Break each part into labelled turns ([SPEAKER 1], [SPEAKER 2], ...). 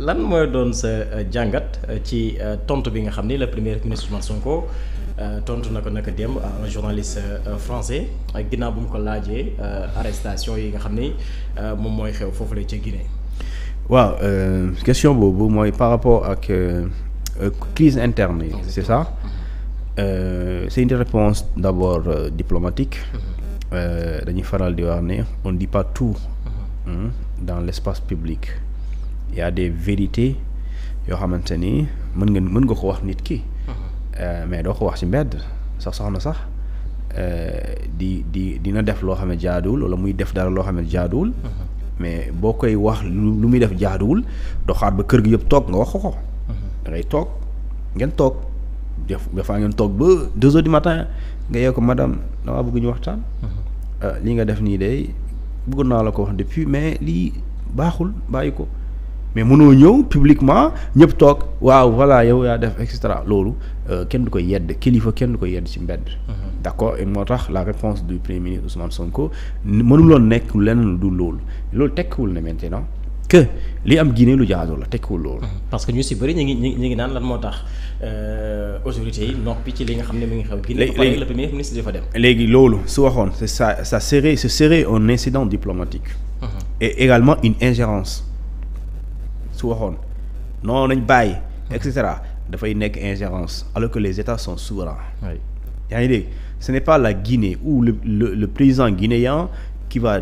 [SPEAKER 1] lan mooy doon sa jàngat ci tontu bi nga xam ni le premier ministre Ousmane Sonko tontu na ko naka démb à un journaliste français ak ginnaaw bu mu ko laajee arrestation yi nga xam ni moom mooy xew foofu la ca Guinée.
[SPEAKER 2] waaw question boobu mooy par rapport ak crise interne yi c'est ça. C'est une réponse d'abord diplomatique. Dañuy faral di wax ne on ne dit pas tout dans l'espace public. Il y a des vérités yoo xamante ni mën nga ko wax nit ki. Mais doo ko wax ci mbedd sax soxna sax dina def loo xam ne jaaduwul wala muy def dara loo xam ne jaaduwul. Mais boo koy wax lu muy def jaaduwul doo xaar ba kër gi yëpp toog nga wax ko. Da ngay toog ngeen toog. Des fois ngeen toog ba 2 heures du matin nga yee ko madame dama bëgg ñu waxtaan. li nga def nii de bëggoon naa la ko wax depuis mais lii baaxul bàyyi ko mais mënoo ñëw publiquement ñëpp toog waaw voilà yow yaa def et cetera loolu kenn du ko yedd kilifa kenn du ko yedd ci mbedd. d'accord et moo tax la réponse du premier ministre Ousmane Sonko mënuloon nekk leneen du loolu tekkiwul ne maintenant que li am Guinée lu jaadu la tekkiwul loolu.
[SPEAKER 1] parce que ñu si bëri ñu ngi naan lan moo tax autorités yi noppi ci li nga xam ne mi ngi xew. Guinée ba pare le premier ministre dafa dem.
[SPEAKER 2] léegi loolu su waxoon c'est ça ce serait un incident diplomatique. Et également une ingérence su waxoon non nañ bàyyi. et cetera dafay nekk ingérence alors que les États sont souverains. yaa ngi dégg ce n'est pas la Guinée ou le président guinéen qui va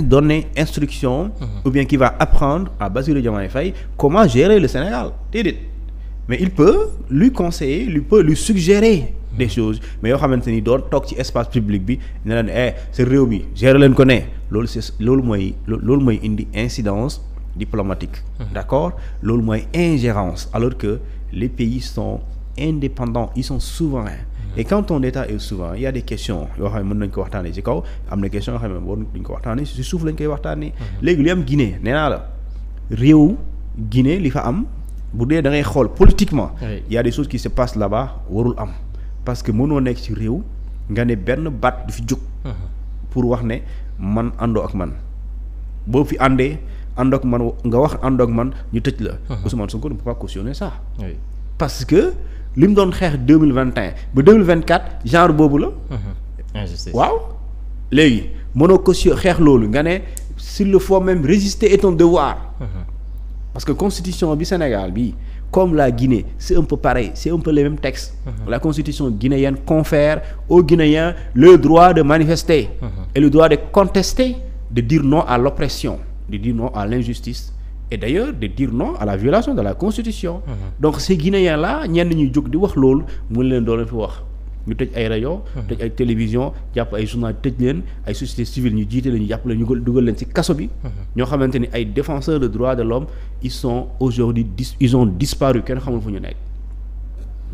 [SPEAKER 2] donner instruction. Ou bien qui va apprendre à Bassirou Diomaye Faye comment gérer le Sénégal déedéet mais il peut lui conseiller lui suggérer des choses mais yoo xamante ni doon toog ci espace public bi ne leen sa réew bi gérer leen ko ne loolu mooy indi incidence diplomatique. D'accord loolu mooy ingérence alors que les pays sont indépendants ils sont souverains. Et quand ton état est souverain il y a des questions yoo xam ne mën nañ ko waxtaanee ci kaw am na question yoo xam ne war duñ ko waxtaanee ci suuf lañ koy waxtaanee. léegi li am Guinée nee naa la réew Guinée li fa am bu dee da ngay xool politiquement. il y a des choses qui se passent là-bas warul am parce que mënoo nekk ci réew nga ne benn baat du fi jóg. pour wax ne man àndoo ak man boo fi àndee àndoo ak man nga wax àndoo ak man ñu tëj la. Ousmane Sonko ne peut pas cautionner ça. parce que. li mu doon xeex 2021 ba 2024 genre boobu la. injustice waaw léegi mënoo ko xeex loolu nga ne s'il le faut même résister est un devoir. parce que constitution bi Sénégal bi comme la Guinée c'est un peu pareil c'est un peu les mêmes textes. La constitution guinéenne confère aux Guinéens le droit de manifester. Et le droit de contester de dire non à l'oppression de dire non à l'injustice. Et d'ailleurs de dire non à la violation de la constitution. Donc ces Guinéens là ñenn ñuy jóg di wax loolu mu leen doon fi wax ñu tëj ay rajo. tëj ay télévision jàpp ay journal tëj leen ay société civile ñu jiite leen ñu jàpp leen ñu dugal leen ci kaso bi. ñoo xamante ni ay défenseurs des droits de l'homme ils sont aujourd'hui ils ont disparu kenn xamul fu ñu nekk.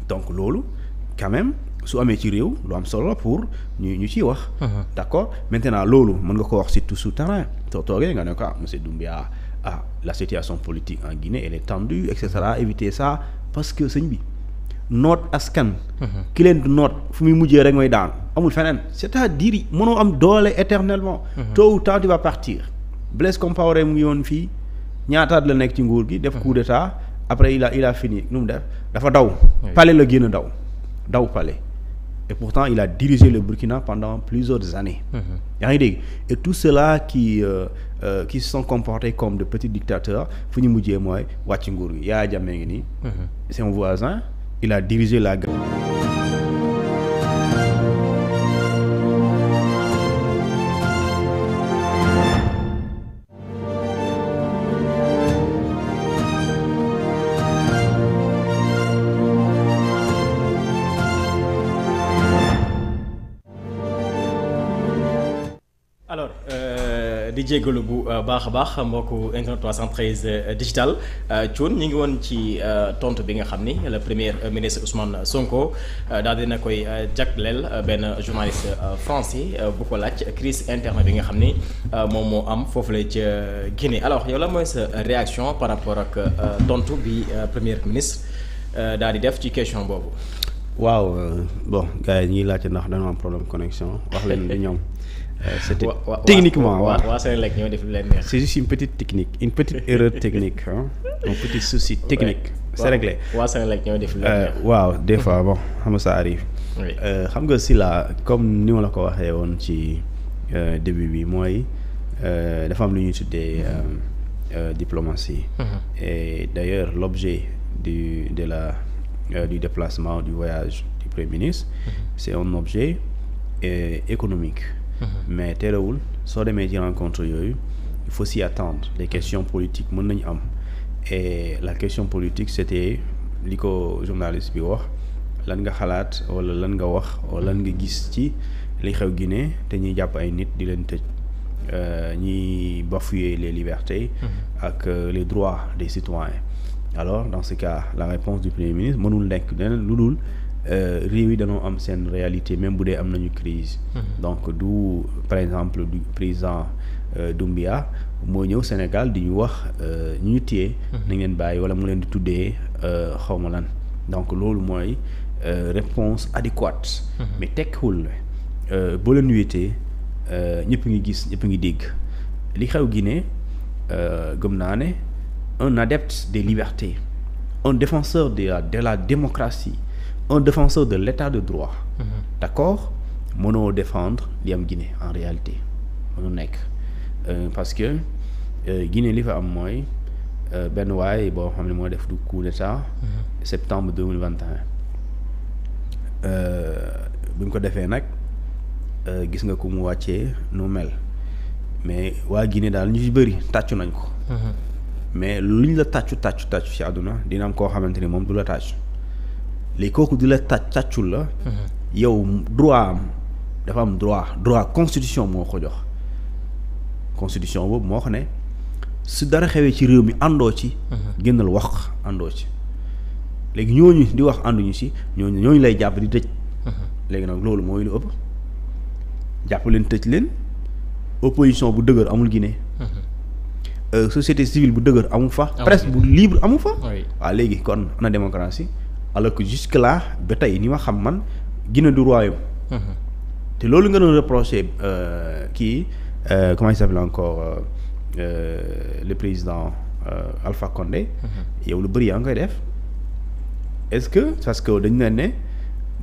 [SPEAKER 2] donc loolu quand même su amee ci réew lu am solo pour ñu ciy wax. d'accord maintenant loolu mën nga ko wax surtout souterrain soo toogee nga ne ko monsieur Doumbia la situation politique en Guinée elle est tendue et cetera éviter ça parce que sëñ bi noot askan. ki leen du noot fu muy mujjee rek mooy daan amul feneen c'est-à-dire mënoo am doole éternellement. tôt ou tard tu vas partir. Blaise Compaoré mu ngi woon fii ñaataat la nekk ci nguur gi def coup d'état après il a fini nu mu def dafa daw. palais la génn daw palais. Et pourtant il a dirigé le Burkina pendant plusieurs années. yaa ngi dégg et tout ceux-là qui se sont comportés comme de petits dictateurs fu ñu mujjee mooy wàcc nguur gi Yaya Jammeh ngi nii. c'est un voisin il a dirigé la.
[SPEAKER 1] di jéggalu bu baax a baax mbokku internet 313 digital Thioune ñu ngi woon ci tontu bi nga xam ni le premier ministre Ousmane Sonko daal dina koy jagleel benn journaliste français bu ko laaj crise interne bi nga xam ni moom moo am foofu la ca Guinée. Alors yow la mooy sa réaction par rapport ak tontu bi premier ministre daal di def ci question boobu.
[SPEAKER 2] waaw bon gars yi ñuy laajte ndax dañoo am problème connexion wax leen ni ñoom c'était techniquement
[SPEAKER 1] waa Senelec ñoo def lu leen neex.
[SPEAKER 2] c'est juste une petite erreur technique un petit souci technique. c'est réglé
[SPEAKER 1] waa Senelec ñoo def lu leen neex.
[SPEAKER 2] waaw des fois bon xam nga ça arrive. xam nga si la comme ni ma la ko waxee woon ci début bi mooy dafa am lu ñuy tuddee diplomatie. Et d'ailleurs l'objet du déplacement du voyage du Premier ministre. C'est un objet économique. Mais terewul soo demee ci rencontre yooyu il faut s'y attendre des questions politiques mën nañu am et la question politique c'était li ko journaliste bi wax lan nga xalaat wala lan nga wax wala lan nga gis ci li xew Guinée te ñuy jàpp ay nit di leen tëj ñiy bafouer les libertés ak les droits des citoyens. Alors dans ce cas la réponse du Premier ministre mënul nekk leneen lu dul réew yi dañoo am seen réalité même bu dee am nañu crise. Donc du par exemple du président Doumbia moo ñëw Sénégal di ñu wax ñu téye nañ leen bàyyi wala mu leen di tuddee xawma lan. Donc loolu mooy réponse adéquate. Mais tekkiwul boo leen wéetee ñëpp ngi gis ñëpp ngi dégg li xew Guinée gëm naa ne un adepte des libertés, un défenseur de la démocratie, un défenseur de l'état de droit. D'accord, mënoo défendre li am Guinée en réalité mënu nekk parce que Guinée li fa am mooy benn waay boo xam ne moo def du coup d'état septembre 2021 bi mu ko defee nag gis nga ko mu wàccee nu mel mais waa Guinée daal ñu ci bëri tàccu nañ ko. Mais luñ la tàccu ci àdduna dina am koo xamante ni moom du la tàccu léegi kooku du la tàccul la. yow droit am dafa am droit constitution moo ko jox constitution boobu moo xam ne su dara xewee ci réew mi àndoo ci. génnal wax àndoo ci léegi ñooñu di wax ànduñu ci ñooñu lay jàpp di tëj. léegi nag loolu mooy lu ëpp jàpp leen tëj leen opposition bu dëgër amul Guinée. Société civile bu dëgër amu fa. presse bu libre amu fa. waaw léegi kon ana démocratie alors que jusque là ba tey ni ma xam man Guinée du royaume. te loolu nga doon reprocher kii comment il s'appelle encore le président Alpha Condé. yow lu bëri yaa ngi koy def est-ce que parce que dañu ne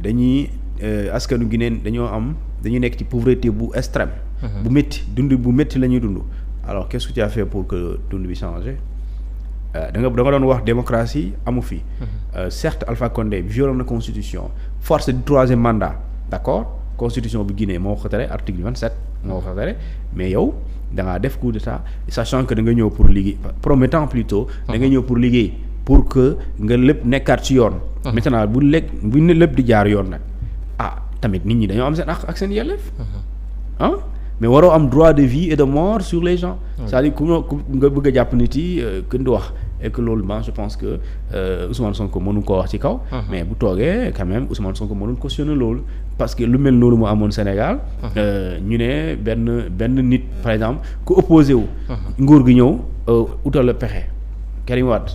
[SPEAKER 2] dañuy askanu Guinée dañuy nekk ci pauvreté bu extrême. bu métti dund bu métti la ñuy dund. Alors qu'est-ce que tu as fait pour que dund bi changer da nga doon wax démocratie amu fi. Certes Alpha Condé violé na constitution force du troisième mandat d'accord constitution bi Guinée moo ko tere article 27 moo ko tere mais yow da ngaa def coup d'état sachant que da nga ñëw pour liggéey promettant plutôt. da nga ñëw pour liggéey pour que nga lépp nekkaat ci yoon. maintenant bu lépp di jaar yoon nag tamit nit ñi dañoo am seen ak seen yelleef mais waroo am droit de vie et de mort sur les gens. c'est-à-dire ku nga bëgg a jàpp nit yi kenn du wax et que loolu je pense que Ousmane Sonko mënu koo wax ci kaw. mais bu toogee quand même Ousmane Sonko mënul cautionner loolu parce que lu mel noonu mu amoon Sénégal. ñu ne benn nit par exemple ku opposé wu. nguur gi ñëw utal la pexe Karim Wade.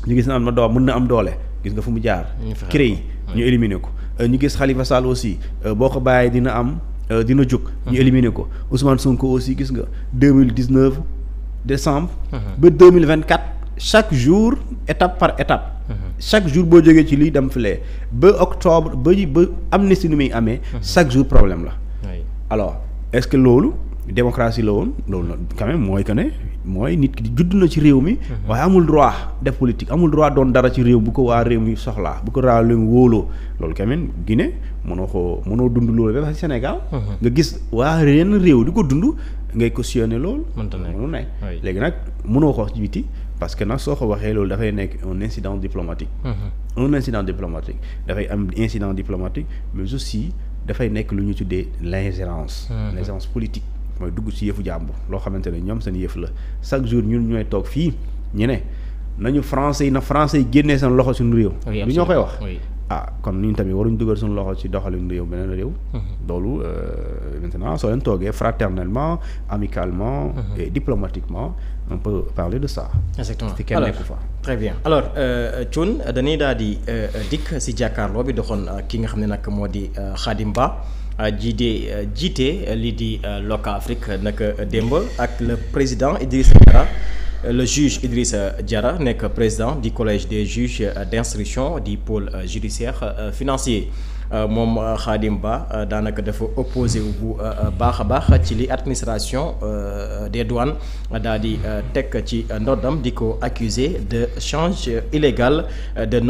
[SPEAKER 2] ñu gis na mën na am doole gis nga fu mu jaar. CREI ñu éliminer ko ñu gis Khalifa Sall aussi boo ko bàyyee dina jóg ñu éliminer ko Ousmane Sonko aussi gis nga 2019 décembre ba 2024 chaque jour étape par étape chaque jour boo jógee ci lii dem filee ba octobre ba amnistie ni muy amee chaque jour problème la alors est-ce que loolu démocratie la woon loolu quand même mooy que ne mooy nit ki judd na ci réew mi waaye amul droit def politique amul droit doon dara ci réew bu ko waa réew mi soxlaa bu ko waa réew mi wóoloo loolu quand même Guinée mënoo dund loolu ba Sénégal nga gis waa yenn réew di ko dund ngay cautionner loolu mënu nekk léegi nag mënoo ko wax ci biti parce que nag soo ko waxee loolu dafay nekk un incident diplomatique dafay am incident diplomatique mais aussi dafay nekk lu ñu tuddee l'ingérence politique mooy dugg ci yëfu jàmbur loo xamante ne ñoom seen yëf la chaque jour ñun ñooy toog fii ñu ne nañu français yi génnee seen loxo suñu réew du ñoo koy wax kon ñun tamit waruñ dugal suñu loxo ci doxalin réew beneen réew loolu maintenant soo leen toogee fraternellement amicalement et diplomatiquement on peut parler de ça.
[SPEAKER 1] Exactement.
[SPEAKER 2] te kenn nekku fa.
[SPEAKER 1] Très bien alors Thioune dañuy daal di dikk si jàkkaarloo bi doxoon ki nga xam ne nag moo di Khadim Ba jiite lii di Locafrique naka démb ak le président Idrissa Diarra le juge Idrissa Diarra nekk président du collège des juges d'instruction du pôle judiciaire financier moom Khadim Ba daanaka dafa opposé wu bu baax a baax ci li administration des douanes daal di teg ci ndoddam di ko accusé de change illégal de